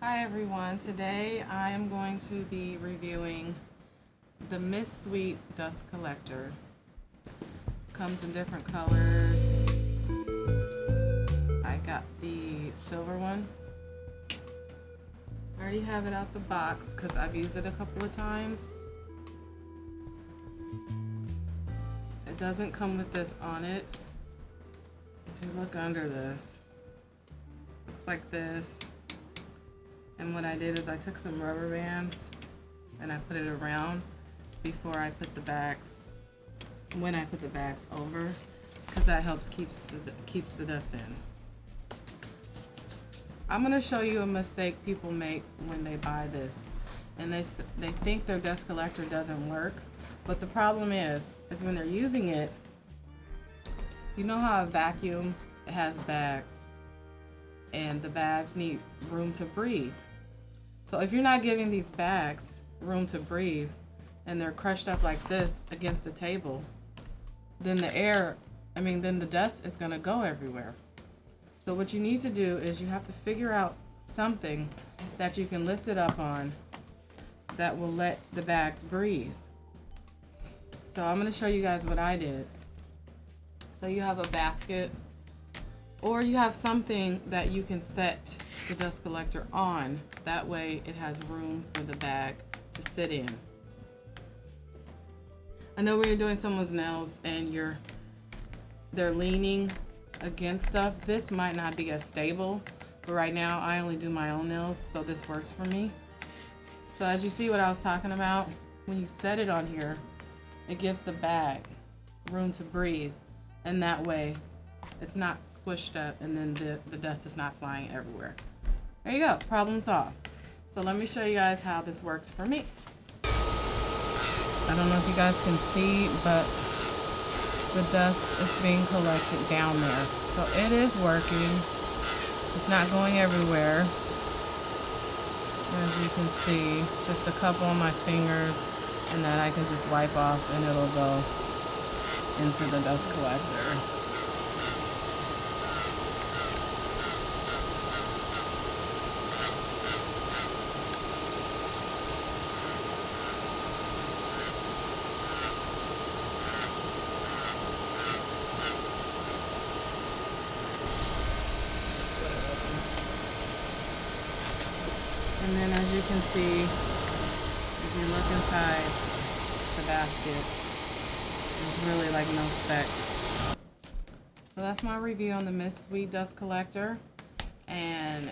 Hi everyone, today I am going to be reviewing the Miss Sweet Dust Collector. Comes in different colors. I got the silver one. I already have it out the box because I've used it a couple of times. It doesn't come with this on it. Do look under this. Looks like this. And what I did is I took some rubber bands and I put it around before I put the bags, when I put the bags over, because that helps keeps the dust in. I'm going to show you a mistake people make when they buy this. And they think their dust collector doesn't work. But the problem is when they're using it, you know how a vacuum, it has bags. And the bags need room to breathe. So if you're not giving these bags room to breathe and they're crushed up like this against the table, then then the dust is going to go everywhere. So what you need to do is you have to figure out something that you can lift it up on that will let the bags breathe. So I'm going to show you guys what I did. So you have a basket, or you have something that you can set the dust collector on. That way it has room for the bag to sit in. I know when you're doing someone's nails and they're leaning against stuff, this might not be as stable. But right now I only do my own nails, so this works for me. So as you see what I was talking about, when you set it on here, it gives the bag room to breathe. And that way it's not squished up and then the dust is not flying everywhere. There you go, problem solved. So let me show you guys how this works for me. I don't know if you guys can see, but the dust is being collected down there. So it is working. It's not going everywhere. As you can see, just a couple on my fingers, and then I can just wipe off and it'll go into the dust collector. And then as you can see, if you look inside the basket, there's really like no specks. So that's my review on the Miss Sweet Dust Collector. And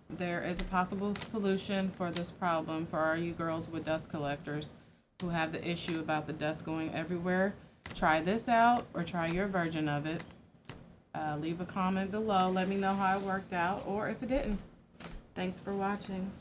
there is a possible solution for this problem for all you girls with dust collectors who have the issue about the dust going everywhere. Try this out or try your version of it. Leave a comment below. Let me know how it worked out or if it didn't. Thanks for watching.